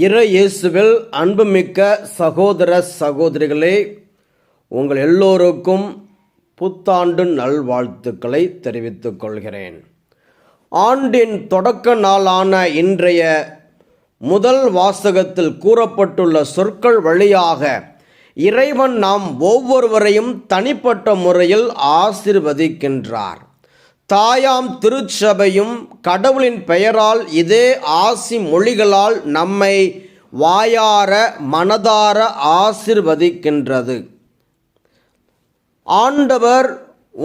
இயேசுவில் அன்புமிக்க சகோதர சகோதரிகளே, உங்கள் எல்லோருக்கும் புத்தாண்டு நல்வாழ்த்துக்களை தெரிவித்துக் கொள்கிறேன். ஆண்டின் தொடக்க நாளான இன்றைய முதல் வாசகத்தில் கூறப்பட்டுள்ள சொற்கள் வழியாக இறைவன் நாம் ஒவ்வொருவரையும் தனிப்பட்ட முறையில் ஆசீர்வதிக்கின்றார். தாயாம் திருச்சபையும் கடவுளின் பெயரால் இதே ஆசி மொழிகளால் நம்மை வாயார மனதார ஆசீர்வதிக்கின்றது. ஆண்டவர்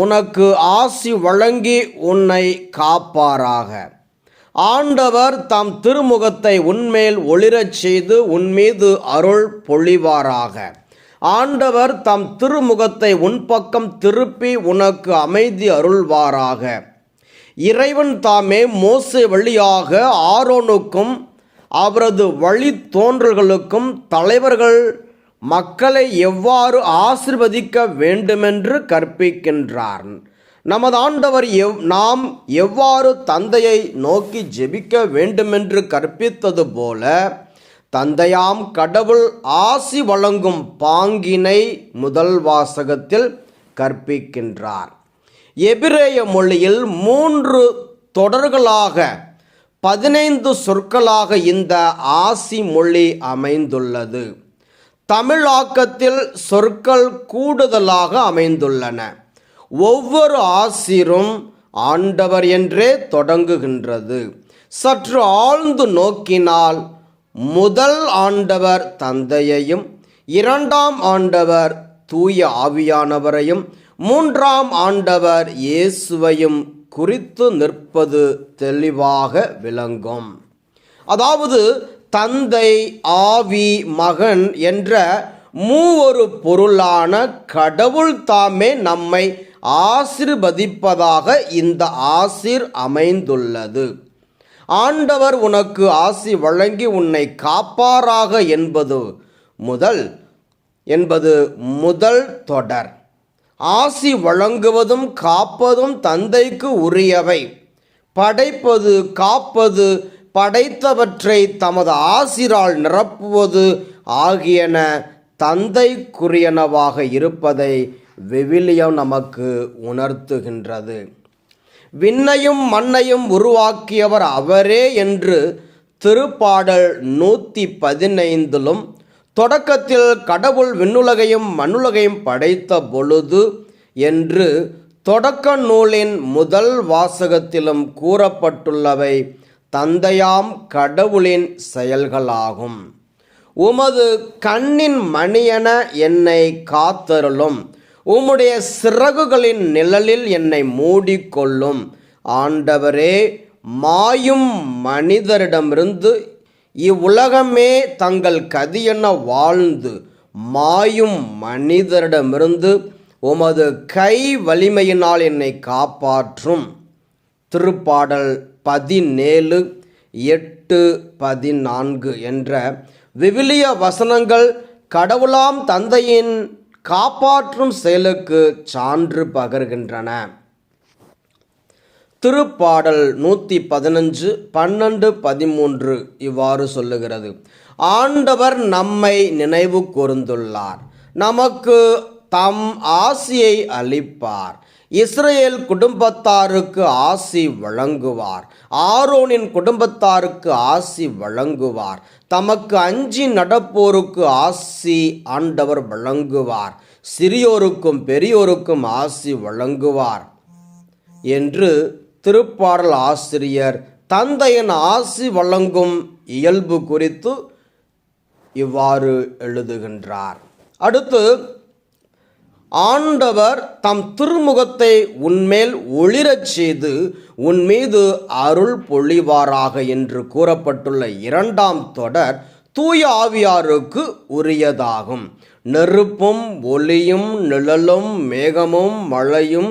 உனக்கு ஆசி வழங்கி உன்னை காப்பாராக. ஆண்டவர் தம் திருமுகத்தை உன்மேல் ஒளிரச் செய்து உன்மீது அருள் பொழிவாராக. ஆண்டவர் தம் திருமுகத்தை உன் பக்கம் திருப்பி உனக்கு அமைதி அருள்வாராக. இறைவன் தாமே மோசே வழியாக ஆரோனுக்கும் அவரது வழித்தோன்றல்களுக்கும் தலைவர்கள் மக்களை எவ்வாறு ஆசீர்வதிக்க வேண்டுமென்று கற்பிக்கின்றார். நமது ஆண்டவர் நாம் எவ்வாறு தந்தையை நோக்கி ஜெபிக்க வேண்டுமென்று கற்பித்தது போல தந்தையாம் கடவுள் ஆசி வழங்கும் பாங்கினை முதல் வாசகத்தில் கற்பிக்கின்றார். எபிரேய மொழியில் 3 தொடர்களாக 15 சொற்களாக இந்த ஆசி மொழி அமைந்துள்ளது. தமிழாக்கத்தில் சொற்கள் கூடுதலாக அமைந்துள்ளன. ஒவ்வொரு ஆசிரும் ஆண்டவர் என்றே தொடங்குகின்றது. சற்று ஆழ்ந்து நோக்கினால் முதல் ஆண்டவர் தந்தையையும், 2ஆம் ஆண்டவர் தூய ஆவியானவரையும், 3ஆம் ஆண்டவர் இயேசுவையும் குறித்து நிற்பது தெளிவாக விளங்கும். அதாவது தந்தை, ஆவி, மகன் என்ற மூவொரு பொருளான கடவுள் தாமே நம்மை ஆசீர்வதிப்பதாக இந்த ஆசீர் அமைந்துள்ளது. ஆண்டவர் உனக்கு ஆசி வழங்கி உன்னை காப்பாராக என்பது முதல் தொடர். ஆசி வழங்குவதும் காப்பதும் தந்தைக்கு உரியவை. படைப்பது, காப்பது, படைத்தவற்றை தமது ஆசிரால் நிரப்புவது ஆகியன தந்தைக்குரியனவாக இருப்பதை விவிலியம் நமக்கு உணர்த்துகின்றது. விண்ணையும் மண்ணையும் உருவாக்கியவர் அவரே என்று திருப்பாடல் 115 தொடக்கத்தில் கடவுள் விண்ணுலகையும் மண்ணுலகையும் படைத்த பொழுது என்று தொடக்க நூலின் முதல் வாசகத்திலும் கூறப்பட்டுள்ளவை தந்தையாம் கடவுளின் செயல்களாகும். உமது கண்ணின் மணியென என்னை காத்தருளும், உம்முடைய சிறகுகளின் நிழலில் என்னை மூடிக்கொள்ளும். ஆண்டவரே, மாயும் மனிதரிடமிருந்து இவ்வுலகமே தங்கள் கதியென வாழ்ந்து மாயும் மனிதரிடமிருந்து உமது கை வலிமையினால் என்னை காப்பாற்றும். திருப்பாடல் 17:8-14 என்ற விவிலிய வசனங்கள் கடவுளாம் தந்தையின் காப்பாற்றும் செயலுக்கு சான்று பகர்கின்றன. திருப்பாடல் 115:12-13 இவ்வாறு சொல்லுகிறது: ஆண்டவர் நம்மை நினைவு கூர்ந்துள்ளார், நமக்கு தம் ஆசியை அளிப்பார். இஸ்ரேல் குடும்பத்தாருக்கு ஆசி வழங்குவார், ஆரோனின் குடும்பத்தாருக்கு ஆசி வழங்குவார். தமக்கு அஞ்சி நடப்போருக்கு ஆசி ஆண்டவர் வழங்குவார், சிறியோருக்கும் பெரியோருக்கும் ஆசி வழங்குவார் என்று திருப்பாடல் ஆசிரியர் தந்தையின் ஆசி வழங்கும் இயல்பு குறித்து இவ்வாறு எழுதுகின்றார். அடுத்து, ஆண்டவர் தம் திருமுகத்தை உன்மேல் ஒளிரச் செய்து உன்மீது அருள் பொழிவாராக என்று கூறப்பட்டுள்ள 2ஆம் தொடர் தூய ஆவியாருக்கு உரியதாகும். நெருப்பும் ஒளியும் நிழலும் மேகமும் மழையும்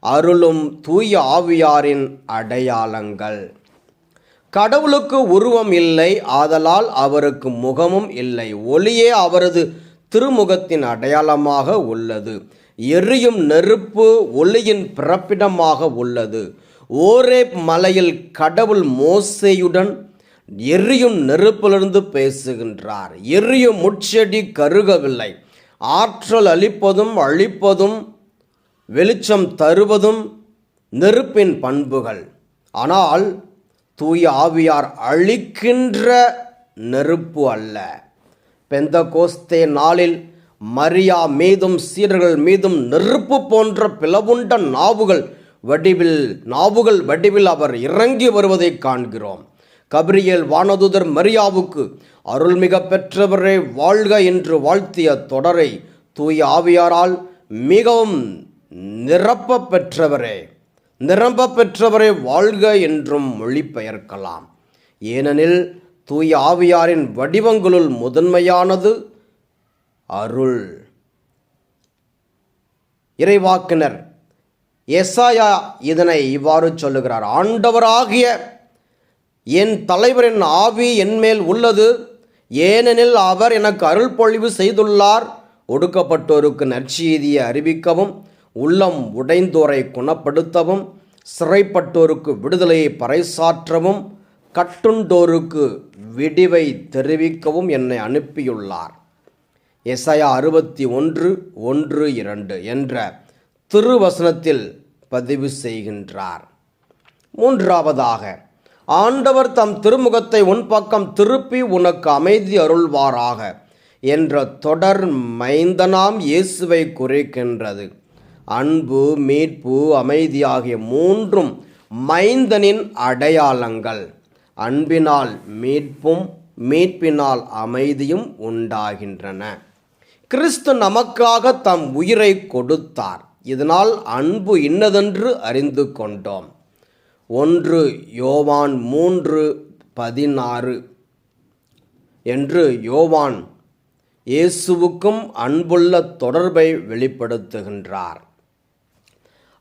அருளும் தூய ஆவியாரின் அடையாளங்கள். கடவுளுக்கு உருவம் இல்லை, ஆதலால் அவருக்கு முகமும் இல்லை. ஒளியே அவரது திருமுகத்தின் அடையாளமாக உள்ளது. எரியும் நெருப்பு ஒளியின் பிறப்பிடமாக உள்ளது. ஓரேப் மலையில் கடவுள் மோசேயுடன் எரியும் நெருப்பிலிருந்து பேசுகின்றார். எரியும் முட்செடி கருகவில்லை. ஆற்றல் அளிப்பதும் அழிப்பதும் வெளிச்சம் தருவதும் நெருப்பின் பண்புகள். ஆனால் தூய ஆவியார் அழிக்கின்ற நெருப்பு அல்ல. பெந்தகோஸ்தே நாளில் மரியா மீதும் சீடர்கள் மீதும் நெருப்பு போன்ற பிளவுண்ட நாவுகள் வடிவில் அவர் இறங்கி வருவதை காண்கிறோம். கபிரியேல் வானதூதர் மரியாவுக்கு அருள்மிக பெற்றவரே வாழ்க என்று வாழ்த்திய தொடரை தூய ஆவியாரால் மிகவும் நிரம்ப பெற்றவரே வாழ்க என்றும் மொழிபெயர்க்கலாம். ஏனெனில் தூய ஆவியாரின் வடிவங்களுள் முதன்மையானது அருள். இறைவாக்கினர் எசாயா இதனை இவ்வாறு சொல்லுகிறார்: ஆண்டவராகிய என் தலைவரின் ஆவி என்மேல் உள்ளது, ஏனெனில் அவர் எனக்கு அருள் பொழிவு செய்துள்ளார். ஒடுக்கப்பட்டோருக்கு நற்செய்தியை அறிவிக்கவும், உள்ளம் உடைந்தோரை குணப்படுத்தவும், சிறைப்பட்டோருக்கு விடுதலையை பறைசாற்றவும், கட்டுண்டோருக்கு விடிவை தெரிவிக்கவும் என்னை அனுப்பியுள்ளார். எசாயா 61:1-2 என்ற திருவசனத்தில் பதிவு செய்கின்றார். மூன்றாவதாக, ஆண்டவர் தம் திருமுகத்தை உன் பக்கம் திருப்பி உனக்கு அமைதி அருள்வாராக என்ற தொடர் மைந்தனாம் இயேசுவை குறிக்கின்றது. அன்பு, மீட்பு, அமைதி ஆகிய மூன்றும் மைந்தனின் அடையாளங்கள். அன்பினால் மீட்பும், மீட்பினால் அமைதியும் உண்டாகின்றன. கிறிஸ்து நமக்காக தம் உயிரை கொடுத்தார். இதனால் அன்பு இன்னதென்று அறிந்து கொண்டோம். 1 யோவான் 3:16 என்று யோவான் இயேசுவுக்கும் அன்புள்ள தொடர்பை வெளிப்படுத்துகின்றார்.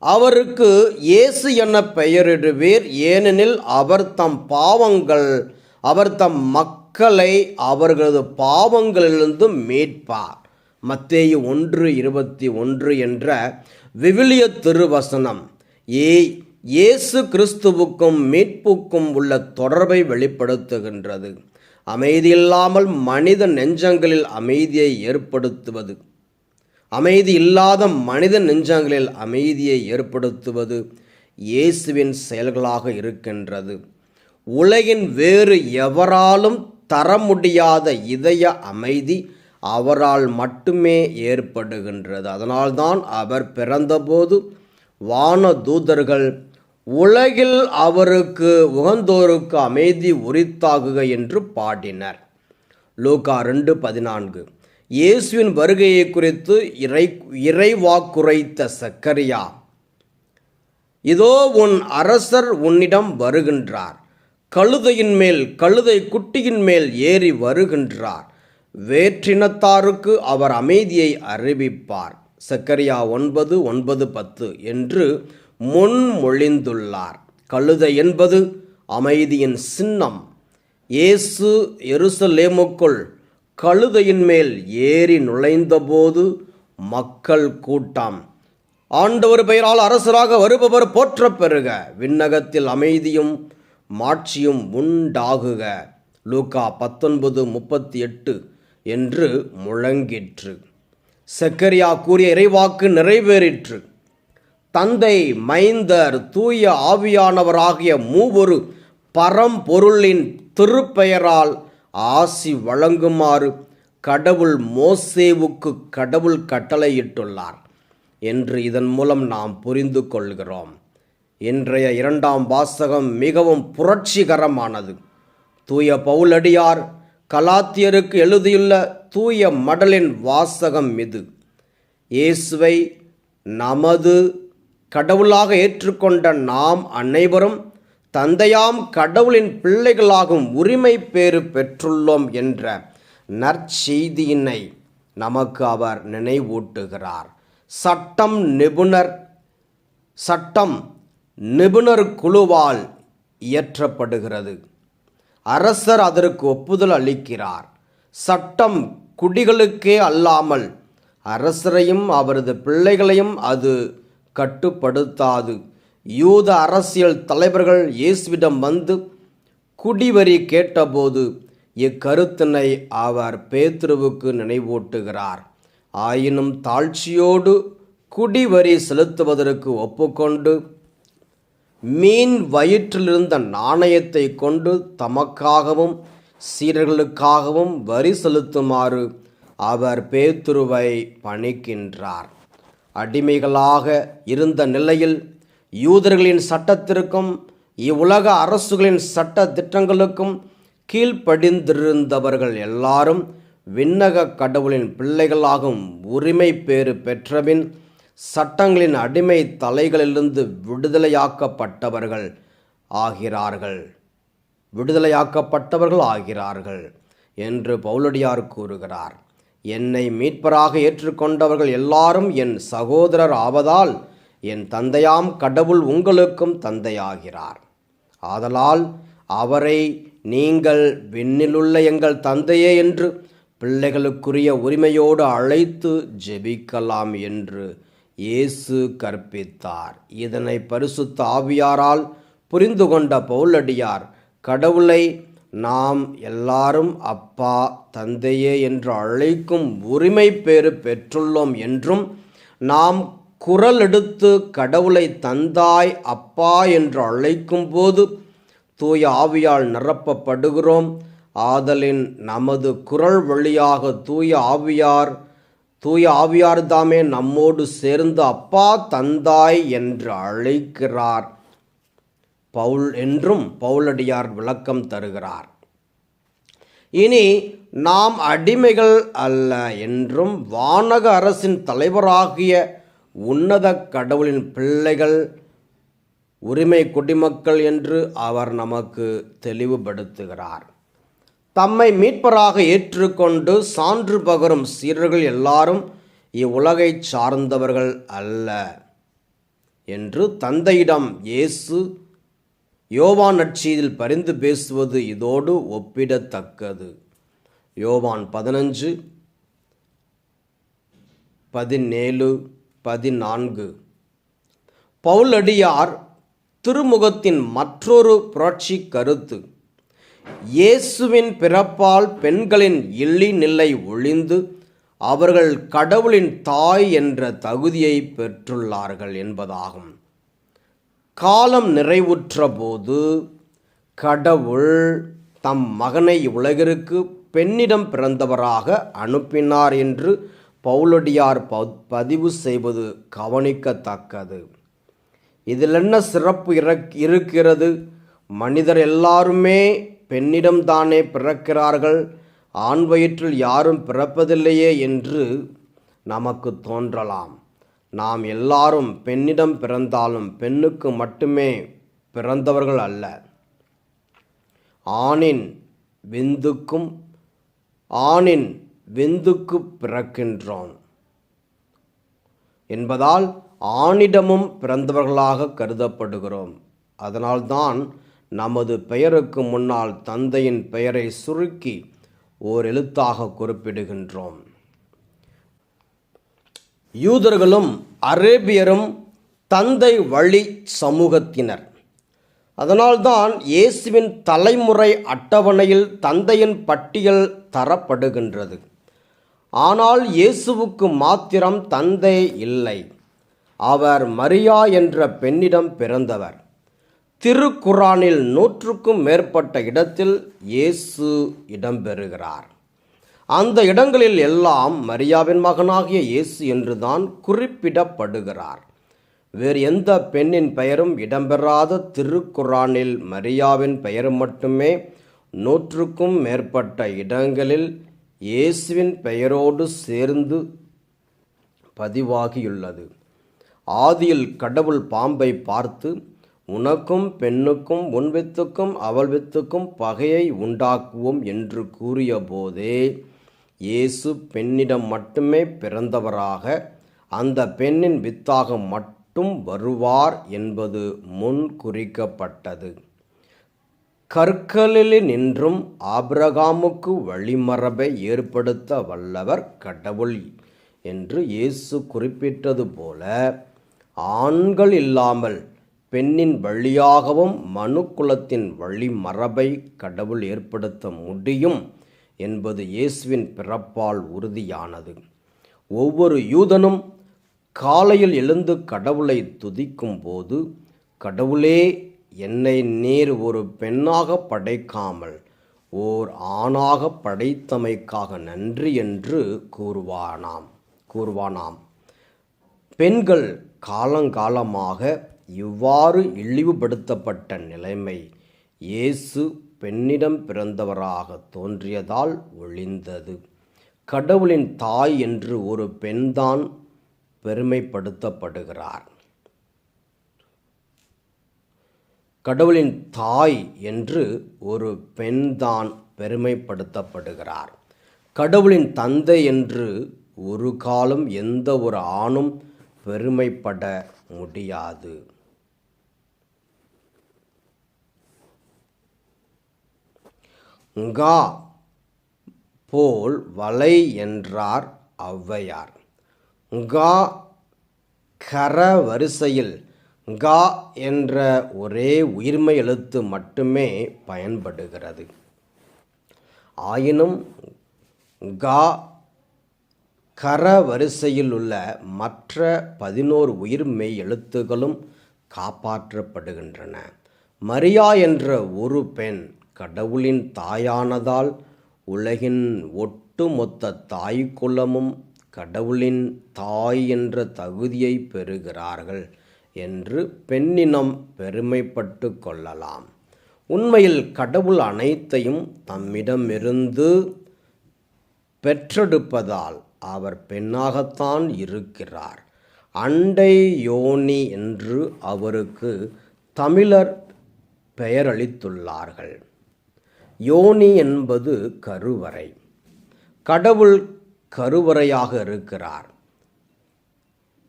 அவருக்கு இயேசு என பெயரிடுவீர், ஏனெனில் அவர் தம் மக்களை அவர்களது பாவங்களிலிருந்து மீட்பார். மத்தேயு 1:21 என்ற விவிலிய திருவசனம் இயேசு கிறிஸ்துவுக்கும் மீட்புக்கும் உள்ள தொடர்பை வெளிப்படுத்துகின்றது. அமைதி இல்லாமல் மனித நெஞ்சங்களில் அமைதியை ஏற்படுத்துவது, அமைதி இல்லாத மனித நெஞ்சங்களில் அமைதியை ஏற்படுத்துவது இயேசுவின் செயல்களாக இருக்கின்றது. உலகின் வேறு எவராலும் தர முடியாத இதய அமைதி அவரால் மட்டுமே ஏற்படுகின்றது. அதனால்தான் அவர் பிறந்தபோது வானதூதர்கள் உலகில் அவருக்கு உகந்தோருக்கு அமைதி உரித்தாகுக என்று பாடினர். லூக்கா 2:14. இயேசுவின் வருகையை குறித்து இறைவாக்குரைத்த சக்கரியா: இதோ உன் அரசர் உன்னிடம் வருகின்றார், கழுதை குட்டியின் மேல் ஏறி வருகின்றார், வேற்றினத்தாருக்கு அவர் அமைதியை அறிவிப்பார். சக்கரியா 9:9-10 என்று முன்மொழிந்துள்ளார். கழுதை என்பது அமைதியின் சின்னம். இயேசு எருசலேமுக்குள் கழுதையின் மேல் ஏறி நுழைந்தபோது மக்கள் கூட்டம்: ஆண்டவர் பெயரால் அரசராக வருபவர் போற்ற பெறுக, விண்ணகத்தில் அமைதியும் மாட்சியும் உண்டாகுக, லூக்கா 19:38 என்று முழங்கிற்று. சக்கரியா கூறிய இறைவாக்கு நிறைவேறிற்று. தந்தை, மைந்தர், தூய ஆவியானவராகிய மூவொரு பரம்பொருளின் திருப்பெயரால் ஆசி வழங்குமாறு கடவுள் மோசேவுக்கு கட்டளையிட்டுள்ளார் என்று இதன் மூலம் நாம் புரிந்து கொள்கிறோம். இன்றைய 2ஆம் வாசகம் மிகவும் புரட்சிகரமானது. தூய பவுலடியார் கலாத்தியருக்கு எழுதியுள்ள தூய மடலின் வாசகம் இது. இயேசுவை நமது கடவுளாக ஏற்றுக்கொண்ட நாம் அனைவரும் தந்தையாம் கடவுளின் பிள்ளைகளாகும் உரிமை பேறு பெற்றுள்ளோம் என்ற நற்செய்தியினை நமக்கு அவர் நினைவூட்டுகிறார். சட்டம் நிபுணர் குழுவால் இயற்றப்படுகிறது. அரசர் அதற்கு ஒப்புதல் அளிக்கிறார். சட்டம் குடிகளுக்கே அல்லாமல் அரசரையும் அவரது பிள்ளைகளையும் அது கட்டுப்படுத்தாது. யூத அரசியல் தலைவர்கள் இயேசுவிடம் வந்து குடிவரி கேட்டபோது இக்கருத்தினை அவர் பேதுருவுக்கு நினைவூட்டுகிறார். ஆயினும் தாழ்ச்சியோடு குடிவரி செலுத்துவதற்கு ஒப்புக்கொண்டு மீன் வயிற்றிலிருந்த நாணயத்தை கொண்டு தமக்காகவும் சீடர்களுக்காகவும் வரி செலுத்துமாறு அவர் பேதுருவை பணிக்கின்றார். அடிமைகளாக இருந்த நிலையில் யூதர்களின் சட்டத்திற்கும் இவ்வுலக அரசுகளின் சட்ட திட்டங்களுக்கும் கீழ்ப்படிந்திருந்தவர்கள் எல்லாரும் விண்ணக கடவுளின் பிள்ளைகளாகும் உரிமை பேறு பெற்றபின் சட்டங்களின் அடிமை தலைகளிலிருந்து விடுதலையாக்கப்பட்டவர்கள் ஆகிறார்கள் என்று பவுலடியார் கூறுகிறார். என்னை மீட்பராக ஏற்றுக்கொண்டவர்கள் எல்லாரும் என் சகோதரர் ஆவதால் என் தந்தையாம் கடவுள் உங்களுக்கும் தந்தையாகிறார். ஆதலால் அவரை நீங்கள் விண்ணிலுள்ள எங்கள் தந்தையே என்று பிள்ளைகளுக்குரிய உரிமையோடு அழைத்து ஜெபிக்கலாம் என்று இயேசு கற்பித்தார். இதனை பரிசுத்த ஆவியாரால் புரிந்து கொண்ட பவுலடியார் கடவுளை நாம் எல்லாரும் அப்பா தந்தையே என்று அழைக்கும் உரிமை பேறு பெற்றுள்ளோம் என்றும், நாம் குரல் எடுத்து கடவுளை தந்தாய் அப்பா என்று அழைக்கும் போது தூய ஆவியால் நிரப்பப்படுகிறோம். ஆதலின் நமது குரல் வழியாக தூய ஆவியார் தாமே நம்மோடு சேர்ந்து அப்பா தந்தாய் என்று அழைக்கிறார் என்றும் பவுலடியார் விளக்கம் தருகிறார். இனி நாம் அடிமைகள் அல்ல என்றும் வானக அரசின் தலைவராகிய உன்னத கடவுளின் பிள்ளைகள், உரிமை குடிமக்கள் என்று அவர் நமக்கு தெளிவுபடுத்துகிறார். தம்மை மீட்பராக ஏற்றுக்கொண்டு சான்று பகரும் சீடர்கள் எல்லாரும் இவ்வுலகை சார்ந்தவர்கள் அல்ல என்று தந்தையிடம் இயேசு யோவான் நற்செய்தியில் பரிந்து பேசுவது இதோடு ஒப்பிடத்தக்கது. யோவான் 15:17-14. பவுலடியார் திருமுகத்தின் மற்றொரு புரட்சி கருத்து. இயேசுவின் பிறப்பால் பெண்களின் இழிநிலை ஒழிந்து அவர்கள் கடவுளின் தாய் என்ற தகுதியை பெற்றுள்ளார்கள் என்பதாகும். காலம் நிறைவுற்ற போது கடவுள் தம் மகனை உலகிற்கு பெண்ணிடம் பிறந்தவராக அனுப்பினார் என்று பவுலடியார் பதிவு செய்வது கவனிக்கத்தக்கது. இதில் என்ன சிறப்பு இருக்கிறது? மனிதர் எல்லாருமே பெண்ணிடம்தானே பிறக்கிறார்கள், ஆண் வயிற்றில் யாரும் பிறப்பதில்லையே என்று நமக்கு தோன்றலாம். நாம் எல்லாரும் பெண்ணிடம் பிறந்தாலும் பெண்ணுக்கு மட்டுமே பிறந்தவர்கள் அல்ல, ஆணின் விந்துக்கு பிறக்கின்றோம் என்பதால் ஆணிடமும் பிறந்தவர்களாக கருதப்படுகிறோம். அதனால்தான் நமது பெயருக்கு முன்னால் தந்தையின் பெயரை சுருக்கி ஓர் எழுத்தாக குறிப்பிடுகின்றோம். யூதர்களும் அரேபியரும் தந்தை வழி சமூகத்தினர். அதனால்தான் இயேசுவின் தலைமுறை அட்டவணையில் தந்தையின் பட்டியல் தரப்படுகின்றது. ஆனால் இயேசுவுக்கு மாத்திரம் தந்தை இல்லை. அவர் மரியா என்ற பெண்ணிடம் பிறந்தவர். திருக்குரானில் 100க்கும் மேற்பட்ட இடத்தில் இயேசு இடம்பெறுகிறார். அந்த இடங்களில் எல்லாம் மரியாவின் மகனாகிய இயேசு என்றுதான் குறிப்பிடப்படுகிறார். வேறு எந்த பெண்ணின் பெயரும் இடம்பெறாத திருக்குரானில் மரியாவின் பெயர் மட்டுமே 100க்கும் மேற்பட்ட இடங்களில் இயேசுவின் பெயரோடு சேர்ந்து பதிவாகியுள்ளது. ஆதியில் கடவுள் பாம்பை பார்த்து, உனக்கும் பெண்ணுக்கும் உன் வித்துக்கும் அவள் வித்துக்கும் பகையை உண்டாக்குவோம் என்று கூறிய போதே இயேசு பெண்ணிடம் மட்டுமே பிறந்தவராக, அந்த பெண்ணின் வித்தாக மட்டும் வருவார் என்பது முன் குறிக்கப்பட்டது. கற்களில் நின்றும் ஆபிரகாமுக்கு வழிமரபை ஏற்படுத்த வல்லவர் கடவுள் என்று இயேசு குறிப்பிட்டது போல, ஆண்கள் இல்லாமல் பெண்ணின் வழியாகவும் மனுக்குலத்தின் வழிமரபை கடவுள் ஏற்படுத்த முடியும் என்பது இயேசுவின் பிறப்பால் உறுதியானது. ஒவ்வொரு யூதனும் காலையில் எழுந்து கடவுளை துதிக்கும் போது, கடவுளே, என்னை நீர் ஒரு பெண்ணாக படைக்காமல் ஓர் ஆணாக படைத்தமைக்காக நன்றி என்று கூறுவானாம். பெண்கள் காலங்காலமாக இவ்வாறு இழிவுபடுத்தப்பட்ட நிலைமை இயேசு பெண்ணிடம் பிறந்தவராக தோன்றியதால் ஒழிந்தது. கடவுளின் தாய் என்று ஒரு பெண்தான் பெருமைப்படுத்தப்படுகிறார். கடவுளின் தாய் என்று ஒரு பெண்தான் பெருமைப்படுத்தப்படுகிறார். கடவுளின் தந்தை என்று ஒரு காலம் எந்த ஒரு ஆணும் பெருமைப்பட முடியாது. ங்கா போல் வளை என்றார் ஔவையார். ங்கா கர வரிசையில் ங்கா என்ற ஒரே உயிர்மை எழுத்து மட்டுமே பயன்படுகிறது. ஆயினும் ங்கா கர வரிசையில் உள்ள மற்ற 11 உயிர்மெய் எழுத்துகளும் காப்பாற்றப்படுகின்றன. மரியா என்ற ஒரு பெண் கடவுளின் தாயானதால் உலகின் ஒட்டுமொத்த தாய்க்குலமும் கடவுளின் தாய் என்ற தகுதியை பெறுகிறார்கள் என்று பெண்ணினம் பெருமைப்பட்டு கொள்ளலாம். உண்மையில் கடவுள் அனைத்தையும் தம்மிடமிருந்து பெற்றெடுப்பதால் அவர் பெண்ணாகத்தான் இருக்கிறார். அண்டை யோனி என்று அவருக்கு தமிழர் பெயரளித்துள்ளார்கள். யோனி என்பது கருவறை. கடவுள் கருவறையாக இருக்கிறார்.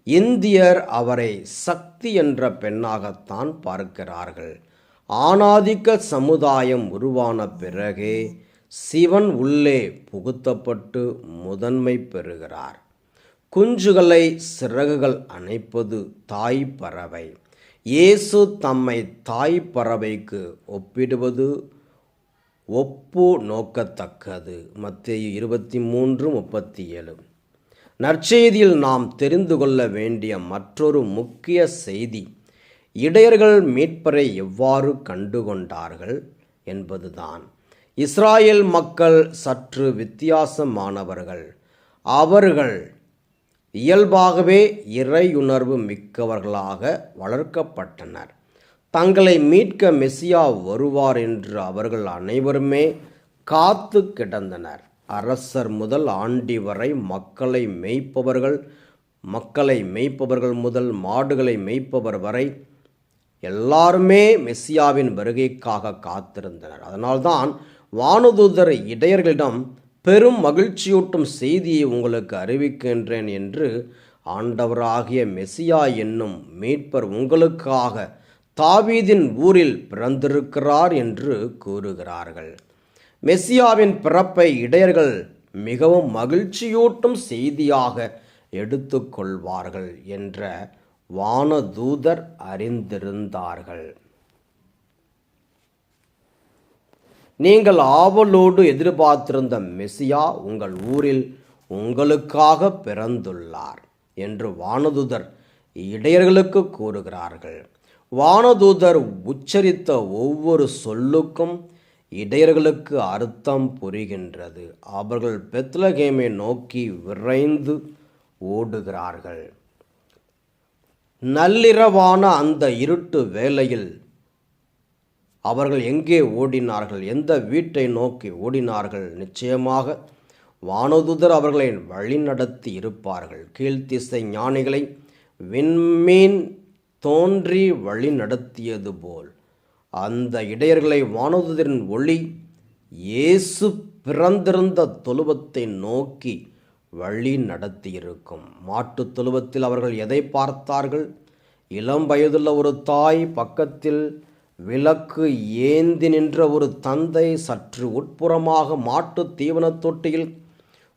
இந்தியர் அவரை சக்தி என்ற பெண்ணாகத்தான் பார்க்கிறார்கள். ஆணாதிக்க சமுதாயம் உருவான பிறகே சிவன் உள்ளே புகுத்தப்பட்டு முதன்மை பெறுகிறார். குஞ்சுகளை சிறகுகள் அணைப்பது தாய் பறவை. இயேசு தம்மை தாய் பறவைக்கு ஒப்பிடுவது ஒப்பு நோக்கத்தக்கது. மத்தேயு 23:37. நற்செய்தியில் நாம் தெரிந்து கொள்ள வேண்டிய மற்றொரு முக்கிய செய்தி இடையர்கள் மீட்பரை எவ்வாறு கண்டுகொண்டார்கள் என்பதுதான். இஸ்ராயேல் மக்கள் சற்று வித்தியாசமானவர்கள். அவர்கள் இயல்பாகவே இறையுணர்வு மிக்கவர்களாக வளர்க்கப்பட்டனர். தங்களை மீட்க மெசியா வருவார் என்று அவர்கள் அனைவருமே காத்து கிடந்தனர். அரசர் முதல் ஆண்டி வரை மக்களை மேய்ப்பவர்கள் முதல் மாடுகளை மேய்ப்பவர் வரை எல்லாருமே மெசியாவின் வருகைக்காக காத்திருந்தனர். அதனால்தான் வானதூதர் இடையர்களிடம் பெரும் மகிழ்ச்சியூட்டும் செய்தியை உங்களுக்கு அறிவிக்கின்றேன் என்று ஆண்டவராகிய மெசியா என்னும் மீட்பர் உங்களுக்காக தாவீதின் ஊரில் பிறந்திருக்கிறார் என்று கூறுகிறார்கள். மெசியாவின் பிறப்பை இடையர்கள் மிகவும் மகிழ்ச்சியூட்டும் செய்தியாக எடுத்துக்கொள்வார்கள் என்ற வானதூதர் அறிந்திருந்தார்கள். நீங்கள் ஆவலோடு எதிர்பார்த்திருந்த மெசியா உங்கள் ஊரில் உங்களுக்காக பிறந்துள்ளார் என்று வானதூதர் இடையர்களுக்கு கூறுகிறார்கள். வானதூதர் உச்சரித்த ஒவ்வொரு சொல்லுக்கும் இடையர்களுக்கு அர்த்தம் புரிகின்றது. அவர்கள் பெத்லகேமை நோக்கி விரைந்து ஓடுகிறார்கள். நள்ளிரவான அந்த இருட்டு வேளையில் அவர்கள் எங்கே ஓடினார்கள்? எந்த வீட்டை நோக்கி ஓடினார்கள்? நிச்சயமாக வானதூதர் அவர்களை வழிநடத்தி இருப்பார்கள். கீழ்த்திசை ஞானிகளை விண்மீன் தோன்றி வழி நடத்தியது போல் அந்த இடையர்களை வானதூதரின் ஒளி இயேசு பிறந்திருந்த தொழுவத்தை நோக்கி வழி நடத்தியிருக்கும். மாட்டுத் தொழுவத்தில் அவர்கள் எதை பார்த்தார்கள்? இளம் வயதுள்ள ஒரு தாய், பக்கத்தில் விளக்கு ஏந்தி நின்ற ஒரு தந்தை, சற்று உட்புறமாக மாட்டுத் தீவனத் தொட்டியில்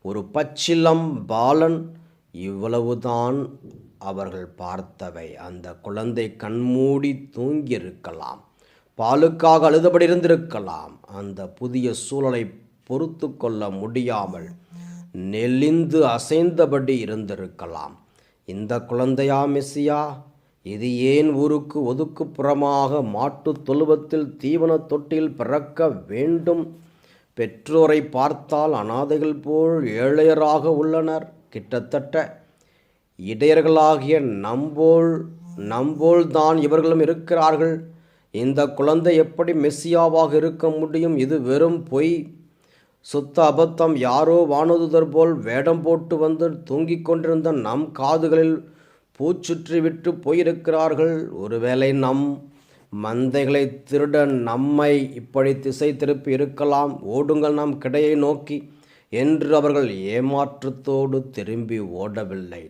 ஒரு பச்சிளம் பாலன். இவ்வளவுதான் அவர்கள் பார்த்தவை. அந்த குழந்தை கண்மூடி தூங்கியிருக்கலாம், பாலுக்காக அழுதபடி இருந்திருக்கலாம், அந்த புதிய சூழலை பொறுத்து கொள்ள முடியாமல் நெளிந்து அசைந்தபடி இருந்திருக்கலாம். இந்த குழந்தையா மெசியா? இது ஏன் ஊருக்கு ஒதுக்குப்புறமாக மாட்டு தொழுவத்தில் தீவன தொட்டியில் பிறக்க வேண்டும்? பெற்றோரை பார்த்தால் அனாதைகள் போல் ஏழையராக உள்ளனர். கிட்டத்தட்ட இடையர்களாகிய நம்போல் தான் இவர்களும் இருக்கிறார்கள். இந்த குழந்தை எப்படி மெஸ்ஸியாவாக இருக்க முடியும்? இது வெறும் பொய், சுத்த அபத்தம். யாரோ வானதுதர் போல் வேடம் போட்டு வந்து தூங்கிக் கொண்டிருந்த நம் காதுகளில் பூச்சுற்றி விட்டு போயிருக்கிறார்கள். ஒருவேளை நம் மந்தைகளை திருட நம்மை இப்படி திசை திருப்பி இருக்கலாம். ஓடுங்கள் நம் கிடையை நோக்கி என்று அவர்கள் ஏமாற்றத்தோடு திரும்பி ஓடவில்லை.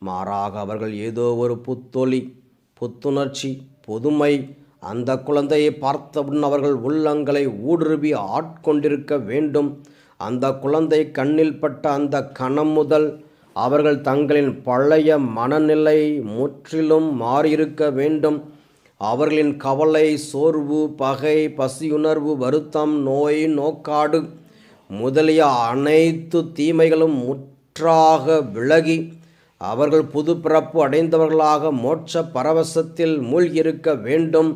மாறாக அவர்கள் ஏதோ ஒரு புத்தொலி, புத்துணர்ச்சி, புதுமை அந்த குழந்தையை பார்த்தவுடன் அவர்கள் உள்ளங்களை ஊடுருவி ஆட்கொண்டிருக்க வேண்டும். அந்த குழந்தை கண்ணில் பட்ட அந்த கணம் முதல் அவர்கள் தங்களின் பழைய மனநிலை முற்றிலும் மாறியிருக்க வேண்டும். அவர்களின் கவலை, சோர்வு, பகை, பசியுணர்வு, வருத்தம், நோய், நோக்காடு முதலிய அனைத்து தீமைகளும் முற்றாக விலகி அவர்கள் புது பிறப்பு அடைந்தவர்களாக மோட்ச பரவசத்தில் மூழ்கியிருக்க வேண்டும்.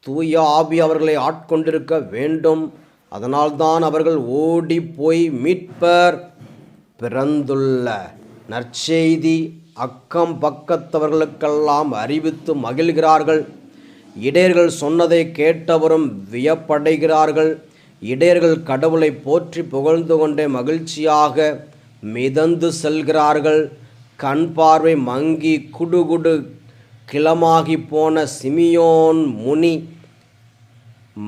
தூய ஆவி அவர்களை ஆட்கொண்டிருக்க வேண்டும். அதனால்தான் அவர்கள் ஓடி போய் மீட்பர் பிறந்துள்ள நற்செய்தி அக்கம் பக்கத்தவர்களுக்கெல்லாம் அறிவித்து மகிழ்கிறார்கள். இடையர்கள் சொன்னதை கேட்டவரும் வியப்படைகிறார்கள். இடையர்கள் கடவுளை போற்றி புகழ்ந்து கொண்டே மகிழ்ச்சியாக மிதந்து செல்கிறார்கள். கண் பார்வை மங்கி குடுகுடு கிளமாகி போன சிமியோன் முனி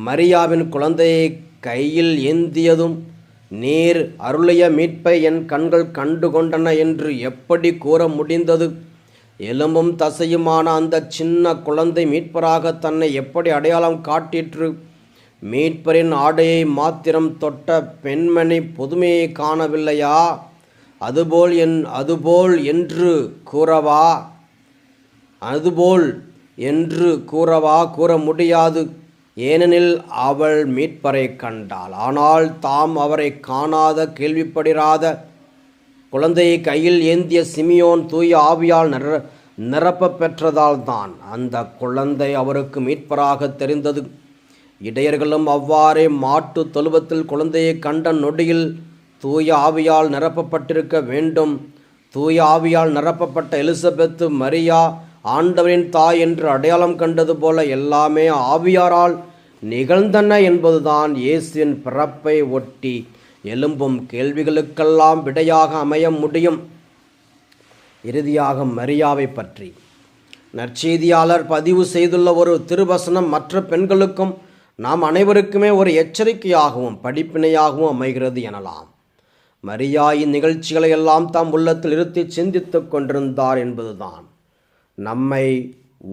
மரியாவின் குழந்தையை கையில் ஏந்தியதும், நீர் அருளிய மீட்பை என் கண்கள் கண்டு கொண்டன என்று எப்படி கூற முடிந்தது? எலும்பும் தசையுமான அந்த சின்ன குழந்தை மீட்பராக தன்னை எப்படி அடையாளம் காட்டிற்று? மீட்பரின் ஆடையை மாத்திரம் தொட்ட பெண்மணி புதுமையை காணவில்லையா? அதுபோல் என்று கூறவா? கூற முடியாது. ஏனெனில் அவள் மீட்பரை கண்டாள். ஆனால் தாம் அவரை காணாத, கேள்விப்படிராத குழந்தையை கையில் ஏந்திய சிமியோன் தூய ஆவியால் நிரப்ப பெற்றதால் தான் அந்த குழந்தை அவருக்கு மீட்பராக தெரிந்தது. இடையர்களும் அவ்வாறே மாட்டு தொழுவத்தில் குழந்தையை கண்ட நொடியில் தூய ஆவியால் நிரப்பப்பட்டிருக்க வேண்டும். தூய ஆவியால் நிரப்பப்பட்ட எலிசபெத்து மரியா ஆண்டவரின் தாய் என்று அடையாளம் கண்டது போல எல்லாமே ஆவியாரால் நிகழ்ந்தன என்பதுதான் இயேசுவின் பிறப்பை ஒட்டி எழும்பும் கேள்விகளுக்கெல்லாம் விடையாக அமைய முடியும். இறுதியாக மரியாவை பற்றி நற்செய்தியாளர் பதிவு செய்துள்ள ஒரு திருவசனம் மற்ற பெண்களுக்கும் நாம் அனைவருக்குமே ஒரு எச்சரிக்கையாகவும் படிப்பினையாகவும் அமைகிறது எனலாம். மரியா இந்நிகழ்ச்சிகளை எல்லாம் தாம் உள்ளத்தில் இருத்தி சிந்தித்து கொண்டிருந்தார் என்பதுதான் நம்மை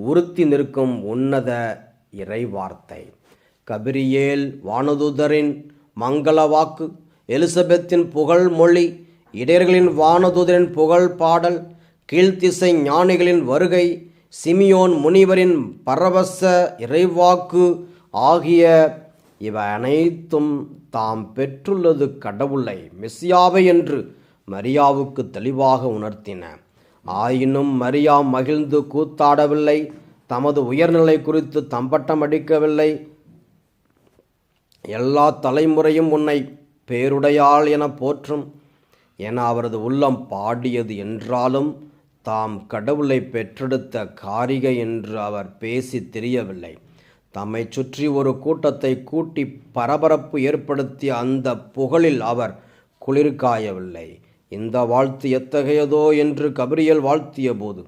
உறுத்தி நிற்கும் உன்னத இறைவார்த்தை. கபிரியேல் வானதூதரின் மங்கள வாக்கு, எலிசபெத்தின் புகழ் மொழி, இடையர்களின் வானதூதரின் புகழ் பாடல், கீழ்த்திசை ஞானிகளின் வருகை, சிமியோன் முனிவரின் பரவச இறைவாக்கு ஆகிய இவை அனைத்தும் தாம் பெற்றுள்ளது கடவுளை, மெசியாவை என்று மரியாவுக்கு தெளிவாக உணர்த்தின. ஆயினும் மரியா மகிழ்ந்து கூத்தாடவில்லை, தமது உயர்நிலை குறித்து தம்பட்டம் அடிக்கவில்லை. எல்லா தலைமுறையும் உன்னை பேருடையாள் என போற்றும் என அவரது உள்ளம் பாடியது என்றாலும் தாம் கடவுளை பெற்றெடுத்த காரிகை என்று அவர் பேசி தெரியவில்லை. தம்மை சுற்றி ஒரு கூட்டத்தை கூட்டி பரபரப்பு ஏற்படுத்திய அந்த புகழில் அவர் குளிர்காயவில்லை. இந்த வாழ்த்து எத்தகையதோ என்று கபிரியேல் வாழ்த்திய போது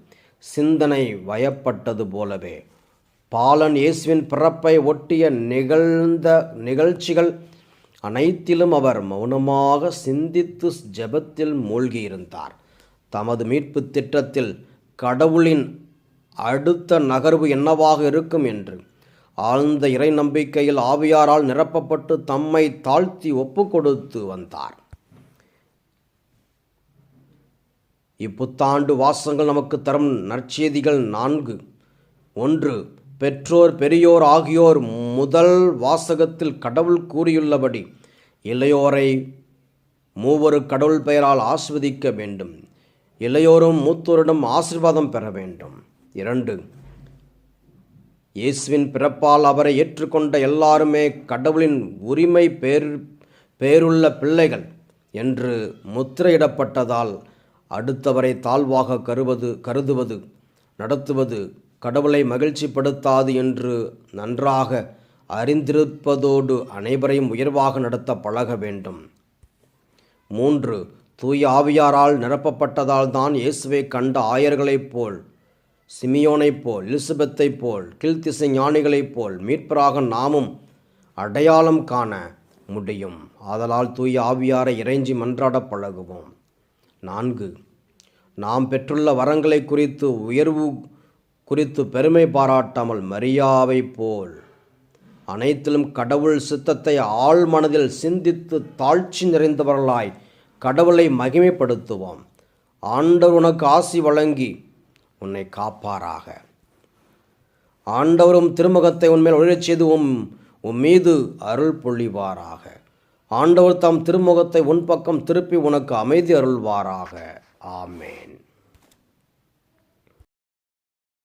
சிந்தனை வயப்பட்டது போலவே பாலன் இயேசுவின் பிறப்பை ஒட்டிய நிகழ்ந்த நிகழ்ச்சிகள் அனைத்திலும் அவர் மௌனமாக சிந்தித்து ஜெபத்தில் மூழ்கியிருந்தார். தமது மீட்பு திட்டத்தில் கடவுளின் அடுத்த நகர்வு என்னவாக இருக்கும் என்று ஆழ்ந்த இறை நம்பிக்கையில் ஆவியாரால் நிரப்பப்பட்டு தம்மை தாழ்த்தி ஒப்பு கொடுத்து வந்தார். இப்புத்தாண்டு வாசங்கள் நமக்கு தரும் நற்செய்திகள் 4. 1. பெற்றோர் பெரியோர் ஆகியோர் முதல் வாசகத்தில் கடவுள் கூறியுள்ளபடி இளையோரை மூவரு கடவுள் பெயரால் ஆசிர்வதிக்க வேண்டும். இளையோரும் மூத்தோரிடம் ஆசீர்வாதம் பெற வேண்டும். 2. இயேசுவின் பிறப்பால் அவரை ஏற்றுக்கொண்ட எல்லாருமே கடவுளின் உரிமை பேருள்ள பிள்ளைகள் என்று முத்திரையிடப்பட்டதால் அடுத்தவரை தாழ்வாக கருதுவது நடத்துவது கடவுளை மகிழ்ச்சிப்படுத்தாது என்று நன்றாக அறிந்திருப்பதோடு அனைவரையும் உயர்வாக நடத்த பழக வேண்டும். 3. தூய ஆவியாரால் நிரப்பப்பட்டதால் தான் இயேசுவை கண்ட ஆயர்களைப் போல், சிமியோனைப் போல், எலிசபெத்தைப் போல், கீழ்த்திசை ஞானிகளைப் போல் மீட்பராக நாமும் அடையாளம் காண முடியும். ஆதலால் தூய ஆவியாரை இறைஞ்சி மன்றாட பழகுவோம். 4. நாம் பெற்றுள்ள வரங்களை உயர்வு குறித்து பெருமை பாராட்டாமல் மரியாவை போல் அனைத்திலும் கடவுள் சித்தத்தை ஆழ் மனதில் சிந்தித்து தாழ்ச்சி நிறைந்தவர்களாய் கடவுளை மகிமைப்படுத்துவோம். ஆண்டவர் உனக்கு ஆசி வழங்கி உன்னை காப்பாராக. ஆண்டவரும் திருமுகத்தை உன்மேல் ஒளிரச் செய்து உன் மீது அருள் பொழிவாராக. ஆண்டவர் தம் திருமுகத்தை உன் பக்கம் திருப்பி உனக்கு அமைதி அருள்வாராக. ஆமேன்.